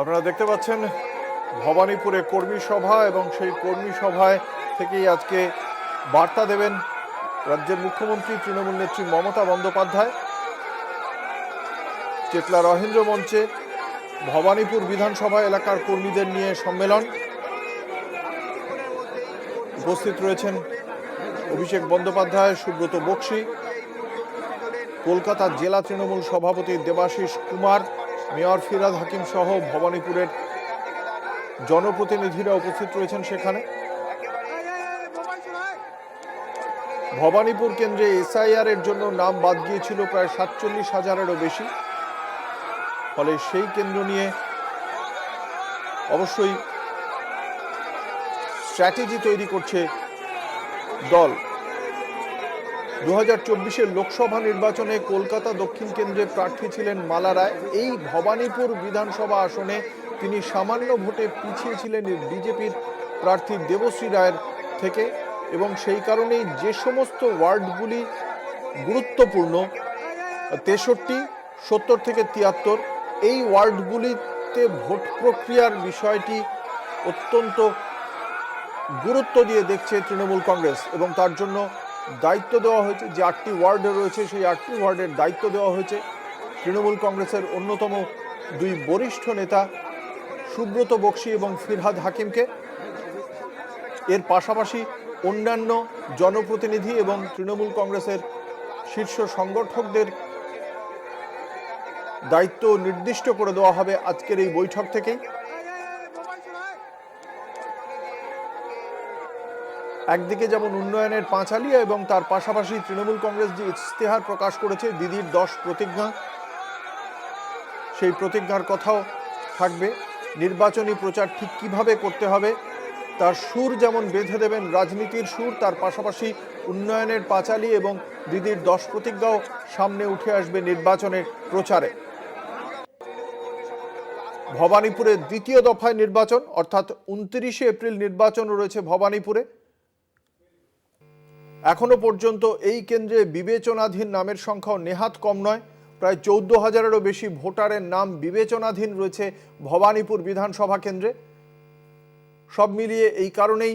আপনারা দেখতে পাচ্ছেন ভবানীপুরে কর্মী সভা এবং সেই কর্মী সভায় থেকেই আজকে বার্তা দেবেন রাজ্যের মুখ্যমন্ত্রী তৃণমূল নেত্রী মমতা বন্দ্যোপাধ্যায়। চেতলা রহেন্দ্র মঞ্চে ভবানীপুর বিধানসভা এলাকার কর্মীদের নিয়ে সম্মেলন। উপস্থিত রয়েছেন অভিষেক বন্দ্যোপাধ্যায়, সুব্রত বক্সী, কলকাতা জেলা তৃণমূল সভাপতি দেবাশিস কুমার, মেয়র ফিরহাদ হাকিম সহ ভবানীপুরের জনপ্রতিনিধিরা উপস্থিত রয়েছেন সেখানে। ভবানীপুর কেন্দ্রে এসআইআর এর জন্য নাম বাদ গিয়েছিল প্রায় 47,000-এরও বেশি। ফলে সেই কেন্দ্র নিয়ে অবশ্যই স্ট্র্যাটেজি তৈরি করছে দল। 2024-এর লোকসভা নির্বাচনে কলকাতা দক্ষিণ কেন্দ্রে প্রার্থী ছিলেন মালা রায়। এই ভবানীপুর বিধানসভা আসনে তিনি সামান্য ভোটে পিছিয়ে ছিলেন বিজেপির প্রার্থী দেবশ্রী রায়ের থেকে, এবং সেই কারণেই যে সমস্ত ওয়ার্ডগুলি গুরুত্বপূর্ণ 63, 70 থেকে 73, এই ওয়ার্ডগুলিতে ভোট প্রক্রিয়ার বিষয়টি অত্যন্ত গুরুত্ব দিয়ে দেখছে তৃণমূল কংগ্রেস, এবং তার জন্য দায়িত্ব দেওয়া হয়েছে। যে 8টি ওয়ার্ড রয়েছে সেই 8টি ওয়ার্ডের দায়িত্ব দেওয়া হয়েছে তৃণমূল কংগ্রেসের অন্যতম দুই বরিষ্ঠ নেতা সুব্রত বক্সী এবং ফিরহাদ হাকিমকে। এর পাশাপাশি অন্যান্য জনপ্রতিনিধি এবং তৃণমূল কংগ্রেসের শীর্ষ সংগঠকদের দায়িত্ব নির্দিষ্ট করে দেওয়া হবে আজকের এই বৈঠক থেকেই। একদিকে যেমন উন্নয়নের পাঁচালিয়া এবং তার পাশাপাশি তৃণমূল কংগ্রেস যে ইশতেহার প্রকাশ করেছে দিদির 10 প্রতিজ্ঞা, সেই প্রতিজ্ঞার কথাও থাকবে। নির্বাচনী প্রচার ঠিক কিভাবে করতে হবে তার সুর যেমন বেঁধে দেবেন রাজনীতির সুর, তার পাশাপাশি উন্নয়নের পাঁচালী এবং দিদির 10 প্রতিজ্ঞাও সামনে উঠে আসবে নির্বাচনের প্রচারে। ভবানীপুরে দ্বিতীয় দফায় নির্বাচন, অর্থাৎ 29শে এপ্রিল নির্বাচন রয়েছে ভবানীপুরে। এখনো পর্যন্ত এই কেন্দ্রে বিবেচনাধীন নামের সংখ্যাও নেহাত কম নয়। প্রায় 14,000-এরও বেশি ভোটারের নাম বিবেচনাধীন রয়েছে ভবানীপুর বিধানসভা কেন্দ্রে। সব মিলিয়ে এই কারণেই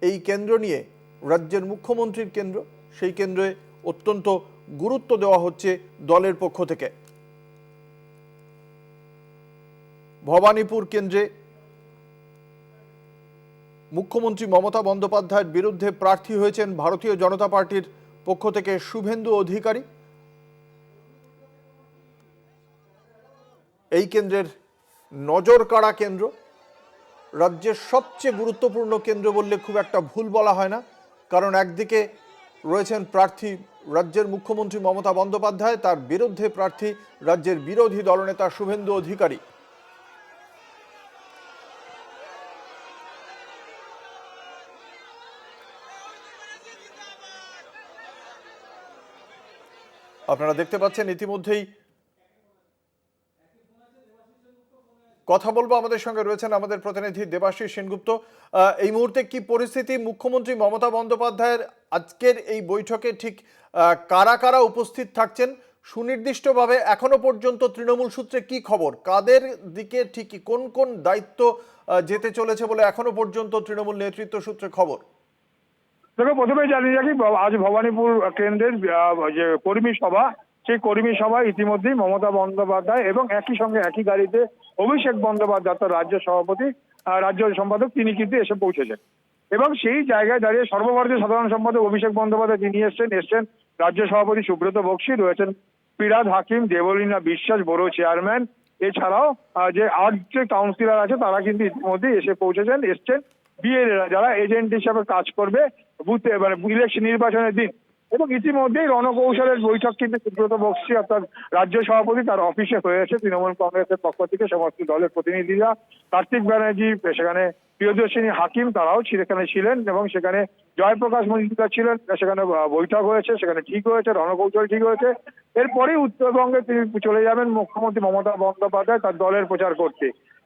এই কেন্দ্র নিয়ে রাজ্যের মুখ্যমন্ত্রীর কেন্দ্র, সেই কেন্দ্রে অত্যন্ত গুরুত্ব দেওয়া হচ্ছে দলের পক্ষ থেকে। ভবানীপুর কেন্দ্রে মুখ্যমন্ত্রী মমতা বন্দ্যোপাধ্যায়ের বিরুদ্ধে প্রার্থী হয়েছেন ভারতীয় জনতা পার্টির পক্ষ থেকে শুভেন্দু অধিকারী। এই কেন্দ্রের নজর কাড়া কেন্দ্র, রাজ্যের সবচেয়ে গুরুত্বপূর্ণ কেন্দ্র বললে খুব একটা ভুল বলা হয় না, কারণ একদিকে রয়েছেন প্রার্থী রাজ্যের মুখ্যমন্ত্রী মমতা বন্দ্যোপাধ্যায়, তার বিরুদ্ধে প্রার্থী রাজ্যের বিরোধী দলনেতা শুভেন্দু অধিকারী। আপনারা দেখতে পাচ্ছেন ইতিমধ্যেই কথা বলবো, আমাদের সঙ্গে রয়েছেন আমাদের প্রতিনিধি দেবাশিস সেনগুপ্ত। এই মুহূর্তে কি পরিস্থিতি? মুখ্যমন্ত্রী মমতা বন্দ্যোপাধ্যায়ের আজকের এই বৈঠকে ঠিক কারা কারা উপস্থিত থাকছেন সুনির্দিষ্টভাবে এখনো পর্যন্ত তৃণমূল সূত্রে কি খবর? কাদের দিকে ঠিক কোন কোন দায়িত্ব যেতে চলেছে বলে এখনো পর্যন্ত তৃণমূল নেতৃত্ব সূত্রে খবর? দেখো, প্রথমে জানিয়ে রাখি, আজ ভবানীপুর কেন্দ্রের যে কর্মী সভা, সেই কর্মী সভায় ইতিমধ্যেই মমতা বন্দ্যোপাধ্যায় এবং একই সঙ্গে একই গাড়িতে অভিষেক বন্দ্যোপাধ্যায় রাজ্য সভাপতি, রাজ্য সম্পাদক, তিনি কিন্তু এসে পৌঁছেছেন। এবং সেই জায়গায় দাঁড়িয়ে সর্বভারতীয় সাধারণ সম্পাদক অভিষেক বন্দ্যোপাধ্যায় তিনি এসছেন রাজ্য সভাপতি সুব্রত বক্সী, রয়েছেন ফিরহাদ হাকিম, দেবলীনা বিশ্বাস বড় চেয়ারম্যান, এছাড়াও যে 8 যে কাউন্সিলর আছে তারা কিন্তু ইতিমধ্যেই এসে এসছেন বিএলএরা, যারা এজেন্ট হিসাবে কাজ করবে বুথে, মানে ইলেকশন নির্বাচনের দিন। এবং ইতিমধ্যেই রণকৌশলের বৈঠক কিন্তু সুব্রত বক্সী অর্থাৎ রাজ্য সভাপতি তার অফিসে হয়েছে। তৃণমূল কংগ্রেসের পক্ষ থেকে সমস্ত দলের প্রতিনিধিরা, কার্তিক ব্যানার্জি, সেখানে প্রিয়দর্শিনী হাকিম, তারাও সেখানে ছিলেন, এবং সেখানে জয়প্রকাশ মজুমদার ছিলেন। সেখানে বৈঠক হয়েছে, সেখানে ঠিক হয়েছে, রণকৌশল ঠিক হয়েছে। এরপরেই উত্তরবঙ্গে তিনি চলে যাবেন মুখ্যমন্ত্রী মমতা বন্দ্যোপাধ্যায় তার দলের প্রচার করতে।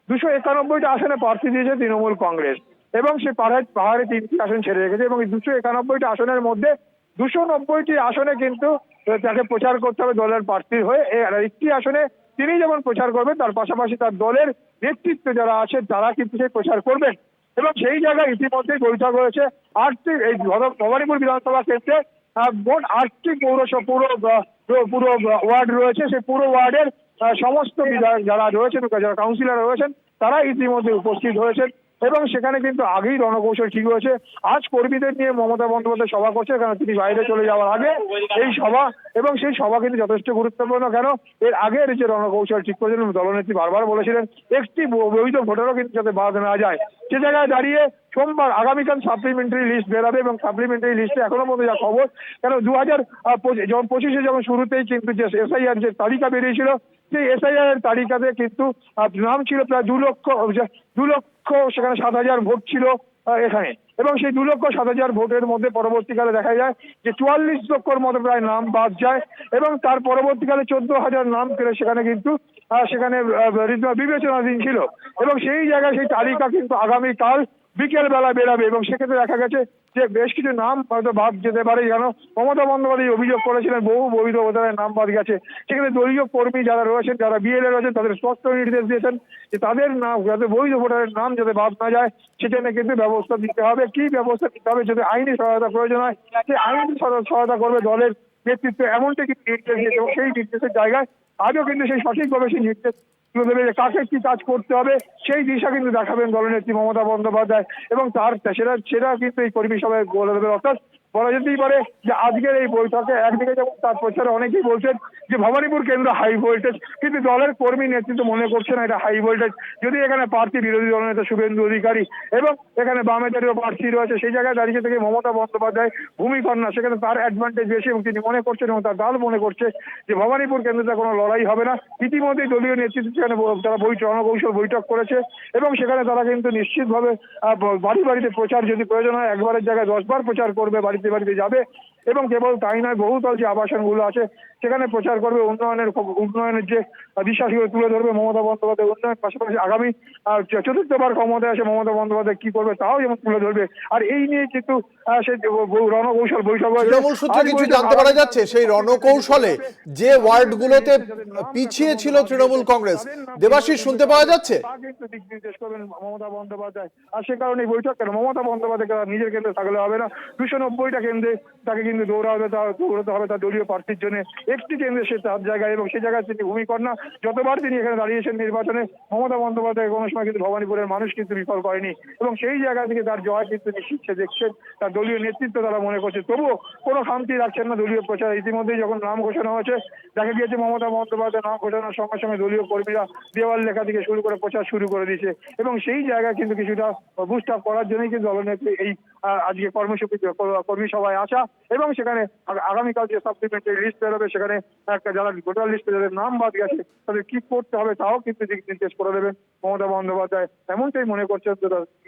291টা আসনে প্রার্থী দিয়েছে তৃণমূল কংগ্রেস, এবং সে পাহাড়ে 3টি আসন ছেড়ে রেখেছে, এবং এই 291টা আসনের মধ্যে 290টি আসনে কিন্তু তাকে প্রচার করতে হবে দলের প্রার্থী হয়ে। আর একটি আসনে তিনি যেমন প্রচার করবেন, তার পাশাপাশি তার দলের নেতৃত্ব যারা আছেন তারা কিন্তু সেই প্রচার করবেন। এবং সেই জায়গায় ইতিমধ্যেই বৈঠক হয়েছে এই ভবানীপুর বিধানসভা ক্ষেত্রে মোট 8টি পৌরসভা পুরো ওয়ার্ড রয়েছে। সেই পুরো ওয়ার্ডের সমস্ত বিধায়ক যারা রয়েছেন, যারা কাউন্সিলর রয়েছেন, তারা ইতিমধ্যে উপস্থিত হয়েছেন এবং সেখানে কিন্তু আগেই রণকৌশল ঠিক হয়েছে। আজ কর্মীদের নিয়ে মমতা বন্দ্যোপাধ্যায় সভা করছে, কারণ তিনি বাইরে চলে যাওয়ার আগে এই সভা, এবং সেই সভা কিন্তু যথেষ্ট গুরুত্বপূর্ণ। কেন, এর আগের যে রণকৌশল ঠিক করেছিলেন, দলনেত্রী বারবার বলেছিলেন একটি বৈধ ভোটারও কিন্তু যাতে বাদ না যায়। সে জায়গায় দাঁড়িয়ে সোমবার আগামীকাল সাপ্লিমেন্টারি লিস্ট বেরাবে এবং সাপ্লিমেন্টারি লিস্টে এখনো পর্যন্ত যা খবর, কেন 2025 যখন শুরুতেই কিন্তু যে এসআইআর যে তালিকা বেরিয়েছিল, সেই এসআইআর এর তালিকাতে কিন্তু নাম ছিল প্রায় 2 লক্ষ সেখানে 7,000 ভোট ছিল এখানে, এবং সেই 2,07,000 ভোটের মধ্যে পরবর্তীকালে দেখা যায় যে 44 লক্ষর মতো প্রায় নাম বাদ যায় এবং তার পরবর্তীকালে 14,000 নাম সেখানে কিন্তু বিবেচনাধীন ছিল। এবং সেই জায়গায় সেই তালিকা কিন্তু আগামীকাল বিকেল বেলা বেরাবে এবং সেক্ষেত্রে দেখা গেছে যে বেশ কিছু নাম হয়তো বাদ যেতে পারে। যেন মমতা বন্দ্যোপাধ্যায় অভিযোগ করেছিলেন বহু বৈধ ভোটারের নাম বাদ গেছে, সেখানে দলীয় কর্মী যারা রয়েছেন, যারা বিএলএ রয়েছেন, তাদের স্পষ্ট নির্দেশ দিয়েছেন যে তাদের নাম যাতে বৈধ ভোটারের নাম যাতে বাদ না যায় সেজন্য কিন্তু ব্যবস্থা নিতে হবে। কি ব্যবস্থা নিতে হবে, যদি আইনি সহায়তা প্রয়োজন হয় সেই আইনি সহায়তা করবে দলের নেতৃত্ব, এমনটাই কিন্তু নির্দেশ দিয়েছে। এবং সেই নির্দেশের জায়গায় আজও কিন্তু সেই সঠিকভাবে সেই নির্দেশ তুলে দেবে যে কাকে কি কাজ করতে হবে, সেই দিশা কিন্তু দেখাবেন দলনেত্রী মমতা বন্দ্যোপাধ্যায় এবং তার সেটা কিন্তু এই কর্মী সভায় বলে দেবে। অর্থাৎ বলা যেতেই পারে যে আজকের এই বৈঠকে একদিকে যেমন তার প্রচারে অনেকেই বলছেন যে ভবানীপুর কেন্দ্র হাই ভোল্টেজ, কিন্তু দলের কর্মী নেতৃত্ব মনে করছে না এটা হাই ভোল্টেজ। যদি এখানে প্রার্থী বিরোধী দলনেতা শুভেন্দু অধিকারী এবং এখানে বামেদেরও প্রার্থী রয়েছে, সেই জায়গায় দাঁড়িয়ে থেকে মমতা বন্দ্যোপাধ্যায় ভূমিকন্যা, সেখানে তার অ্যাডভান্টেজ বেশি এবং তিনি মনে করছেন এবং তার দল মনে করছে যে ভবানীপুর কেন্দ্রতে কোনো লড়াই হবে না। ইতিমধ্যেই দলীয় নেতৃত্ব সেখানে তারা রণকৌশল বৈঠক করেছে এবং সেখানে তারা কিন্তু নিশ্চিতভাবে বাড়ি বাড়িতে প্রচার, যদি প্রয়োজন হয় একবারের জায়গায় 10 বার প্রচার করবে, বাড়িতে বাড়িতে যাবে এবং কেবল তাই নয়, বহুতল যে আবাসনগুলো আছে সেখানে প্রচার করবে, উন্নয়নের যে দিশাগুলো তুলে ধরবে মমতা বন্দ্যোপাধ্যায়। উন্নয়ন পাশাপাশি আগামী চতুর্থবার ক্ষমতায় আসে মমতা বন্দ্যোপাধ্যায় কি করবে তাও যেমন তুলে ধরবে। আর এই নিয়ে কিন্তু সে রণকৌশল বৈঠক তৃণমূল সূত্রে কিছু জানতে পারা যাচ্ছে সেই রণকৌশলে যে ওয়ার্ডগুলোতে পিছিয়ে ছিল তৃণমূল কংগ্রেস, দেবাশিস শুনতে পাওয়া যাচ্ছে তা কিন্তু দিক নির্দেশ করবেন মমতা বন্দ্যোপাধ্যায়। আর সে কারণে এই বৈঠক কেন, মমতা বন্দ্যোপাধ্যায় নিজের কেন্দ্রে থাকলে হবে না, 290টা কেন্দ্রে তাকে কিন্তু দৌড়াতে হবে তার দলীয় প্রার্থীর জন্য। একটি কেন্দ্রে সে তার জায়গায় এবং সেই জায়গায় তিনি ভূমিকন্যা। যতবার তিনি এখানে দাঁড়িয়েছেন নির্বাচনে, মমতা বন্দ্যোপাধ্যায় কোনো সময় কিন্তু ভবানীপুরের মানুষ কিন্তু বিফল করেনি এবং সেই জায়গা থেকে তার জয় কিন্তু নিশ্চিত সে দেখছেন, তার দলীয় নেতৃত্ব তারা মনে করছে। তবুও কোনো খামতি রাখছেন না দলীয় প্রচার। ইতিমধ্যেই যখন নাম ঘোষণা হয়েছে, দেখা গিয়েছে মমতা বন্দ্যোপাধ্যায় নাম ঘোষণার সঙ্গে সঙ্গে দলীয় কর্মীরা দেওয়াল লেখা থেকে শুরু করে প্রচার শুরু করে দিয়েছে এবং সেই জায়গায় কিন্তু কিছুটা বুস্ট আপ করার জন্যই কিন্তু দলনেত্রী এই আজকে কর্মী সভায় আসা এবং সেখানে আগামীকাল যে সাপ্লিমেন্টারি লিস্ট বেরোবে সেখানে একটা যারা ভোটার লিস্টে যাদের নাম বাদ গেছে তাদের কি করতে হবে তাও কিন্তু দিক নির্দেশ করে দেবেন মমতা বন্দ্যোপাধ্যায়, এমনটাই মনে করছেন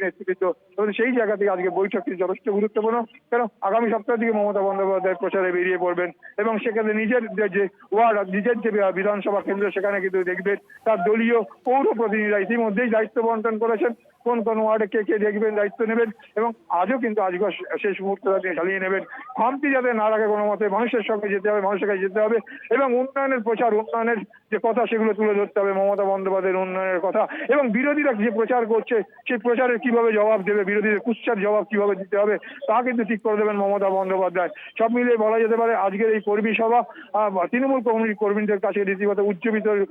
নেতৃত্ব। এবং সেই জায়গা থেকে আজকে বৈঠকটি যথেষ্ট গুরুত্বপূর্ণ, কেন আগামী সপ্তাহের দিকে মমতা বন্দ্যোপাধ্যায় প্রচারে বেরিয়ে পড়বেন এবং সেখানে নিজের যে ওয়ার্ড, নিজের যে বিধানসভা কেন্দ্র সেখানে কিন্তু দেখবেন তার দলীয় পৌর প্রতিনিধিরা ইতিমধ্যেই দায়িত্ব বন্টন করেছেন কোন কোন ওয়ার্ডে কে কে দেখবেন, দায়িত্ব নেবেন এবং আজও কিন্তু আজকে শেষ মুহূর্তে চালিয়ে নেবেন। খামতি যাতে না রাখে কোনো মতে, মানুষের সঙ্গে যেতে হবে, মানুষের কাছে যেতে হবে এবং উন্নয়নের প্রচার, উন্নয়নের যে কথা সেগুলো তুলে ধরতে হবে মমতা বন্দ্যোপাধ্যায়ের উন্নয়নের কথা। এবং বিরোধীরা যে প্রচার করছে সেই প্রচারের কিভাবে জবাব দেবে, বিরোধীদের কুৎসার জবাব কিভাবে দিতে হবে তা কিন্তু ঠিক করে দেবেন মমতা বন্দ্যোপাধ্যায়। সব মিলিয়ে বলা যেতে পারে আজকের এই কর্মী সভা তৃণমূল কর্মীদের কাছে রীতিমতো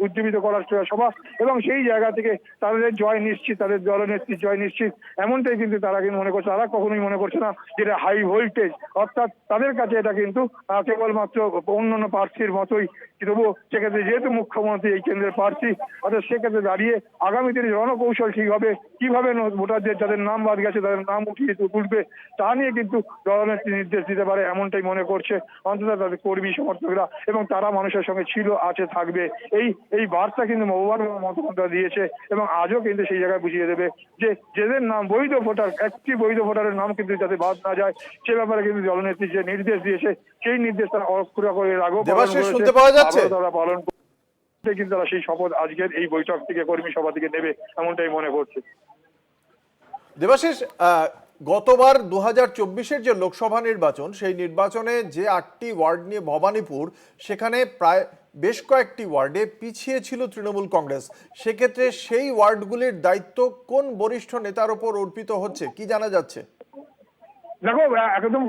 উজ্জীবিত করার সভা এবং সেই জায়গা থেকে তাদের জয় নিশ্চিত, তাদের দলনেত্রীর জয় নিশ্চিত, এমনটাই কিন্তু তারা কিন্তু মনে করছে। তারা কখনোই মনে করছে না যেটা হাই ভোল্টেজ, অর্থাৎ তাদের কাছে এটা কিন্তু কেবলমাত্র অন্যান্য প্রার্থীর মতোই। তবুও সেক্ষেত্রে যেহেতু মুখ্যমন্ত্রী এই কেন্দ্রের প্রার্থী, অর্থাৎ সেক্ষেত্রে দাঁড়িয়ে আগামী দিনে রণকৌশল ঠিক হবে, কিভাবে ভোটারদের যাদের নাম বাদ গেছে তাদের নাম উঠিয়ে তুলবে তা নিয়ে কিন্তু দলনেত্রী নির্দেশ দিতে পারে, এমনটাই মনে করছে অন্তত তাদের কর্মী সমর্থকরা এবং তারা মানুষের সঙ্গে ছিল, আছে, থাকবে। এই বার্তা কিন্তু মমতা দিয়েছে এবং আজও কিন্তু সেই জায়গায় বুঝিয়ে দেবে যে যাদের নাম বৈধ ভোটার, একটি বৈধ ভোটারের নাম কিন্তু যাতে বাদ না যায় সে ব্যাপারে কিন্তু দলনেত্রী যে নির্দেশ দিয়েছে সেই নির্দেশ তারা অক্ষুণ্ণ করে রাখবো শুনতে পাওয়া যাচ্ছে তারা পালন করতে কিন্তু তারা সেই শপথ আজকের এই বৈঠক থেকে কর্মী সভা থেকে নেবে এমনটাই মনে করছে। দেবাশিস, গতবার 2024-এর যে লোকসভা নির্বাচন সেই নির্বাচনে যে 8টি ওয়ার্ড নিয়ে ভবানীপুর, সেখানে প্রায় বেশ কয়েকটি ওয়ার্ডে পিছিয়ে ছিল তৃণমূল কংগ্রেস। সেক্ষেত্রে সেই ওয়ার্ডগুলির দায়িত্ব কোন বরিষ্ঠ নেতার ওপর অর্পিত হচ্ছে, কি জানা যাচ্ছে? দেখো একদম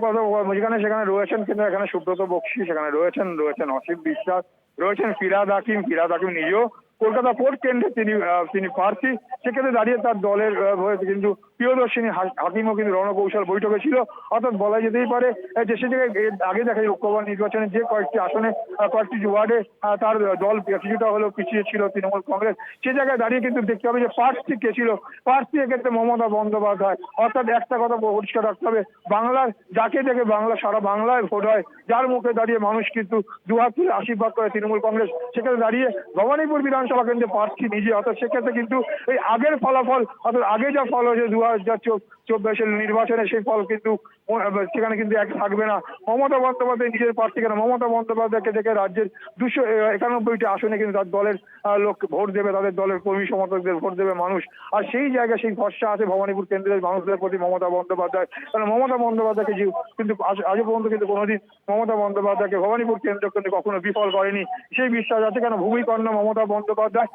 যেখানে সেখানে রয়েছেন, কিন্তু এখানে সুব্রত বক্সি সেখানে রয়েছেন অসিত বিশ্বাস, রয়েছেন ফিরহাদ হাকিম নিজেও কলকাতা কোর্ট কেন্দ্রে তিনি প্রার্থী। সেক্ষেত্রে দাঁড়িয়ে তার দলের হয়ে কিন্তু প্রিয়দর্শিনী হাকিমও কিন্তু রণকৌশল বৈঠকে ছিল। অর্থাৎ বলা যেতেই পারে যে সে জায়গায় আগে দেখা যায় লোকসভা নির্বাচনে যে কয়েকটি আসনে কয়েকটি ওয়ার্ডে তার দল কিছুটা হলেও পিছিয়ে ছিল তৃণমূল কংগ্রেস। সে জায়গায় দাঁড়িয়ে কিন্তু দেখতে হবে যে প্রার্থী কে ছিল। প্রার্থী এক্ষেত্রে মমতা বন্দ্যোপাধ্যায়। অর্থাৎ একটা কথা পরিষ্কার রাখতে হবে, বাংলার যাকে দেখে সারা বাংলায় ভোট হয়, যার মুখে দাঁড়িয়ে মানুষ কিন্তু দুহাত তুলে আশীর্বাদ করে তৃণমূল কংগ্রেস, সেক্ষেত্রে দাঁড়িয়ে ভবানীপুর বিধানসভা কেন্দ্রে প্রার্থী নিজে। অর্থাৎ সেক্ষেত্রে কিন্তু এই আগের ফলাফল, অর্থাৎ আগে যা ফল হয়েছে 2024 নির্বাচনে, সেই ফল কিন্তু সেখানে কিন্তু এক থাকবে না। মমতা বন্দ্যোপাধ্যায় নিজের প্রার্থী কেন, মমতা বন্দ্যোপাধ্যায়কে দেখে রাজ্যের 291টি আসনে কিন্তু তার দলের লোক ভোট দেবে, তাদের দলের কর্মী সমর্থকদের ভোট দেবে মানুষ। আর সেই জায়গায় সেই ভরসা আছে ভবানীপুর কেন্দ্রের মানুষদের প্রতি মমতা বন্দ্যোপাধ্যায়। কারণ মমতা বন্দ্যোপাধ্যায়কে কিন্তু আজও পর্যন্ত কিন্তু কোনোদিন মমতা বন্দ্যোপাধ্যায়কে ভবানীপুর কেন্দ্র কিন্তু কখনো বিফল করেনি, সেই বিশ্বাস আছে। কেন, ভূমিকর্ণ মমতা বন্দ্যোপাধ্যায়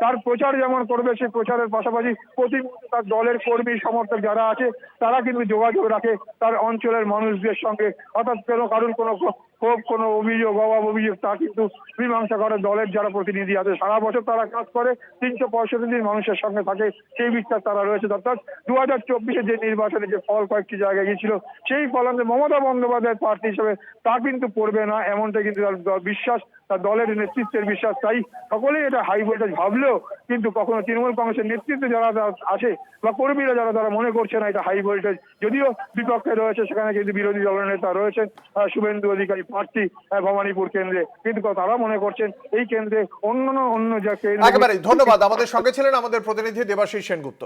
তার প্রচার যেমন করবে, সেই প্রচারের পাশাপাশি প্রতি তার দলের কর্মী সমর্থক যারা আছে তারা কিন্তু যোগাযোগ রাখে তার অঞ্চলের মানুষদের সঙ্গে। অর্থাৎ কারণ কোনো ক্ষোভ, কোনো অভিযোগ, অভাব অভিযোগ তা কিন্তু মীমাংসা করে দলের যারা প্রতিনিধি আছে। সারা বছর তারা কাজ করে, 365 দিন মানুষের সঙ্গে থাকে, সেই বিশ্বাস তারা রয়েছে। অর্থাৎ 2024 যে নির্বাচনে যে ফল কয়েকটি জায়গায় গিয়েছিল, সেই ফল মমতা বন্দ্যোপাধ্যায়ের প্রার্থী হিসেবে তা কিন্তু পড়বে না, এমনটা কিন্তু তার বিশ্বাস, তার দলের নেতৃত্বের বিশ্বাস। তাই সকলেই এটা হাই ভোল্টেজ ভাবলেও কিন্তু কখনো তৃণমূল কংগ্রেসের নেতৃত্বে যারা আছে বা কর্মীরা যারা তারা মনে করছে না এটা হাই ভোল্টেজ। যদিও বিপক্ষে রয়েছে, সেখানে কিন্তু বিরোধী দলের নেতা রয়েছেন শুভেন্দু অধিকারী প্রার্থী ভবানীপুর কেন্দ্রে, কিন্তু তারা মনে করছেন এই কেন্দ্রে অন্য যা কেন্দ্র। একেবারে ধন্যবাদ। আমাদের সঙ্গে ছিলেন আমাদের প্রতিনিধি দেবাশিস সেনগুপ্ত।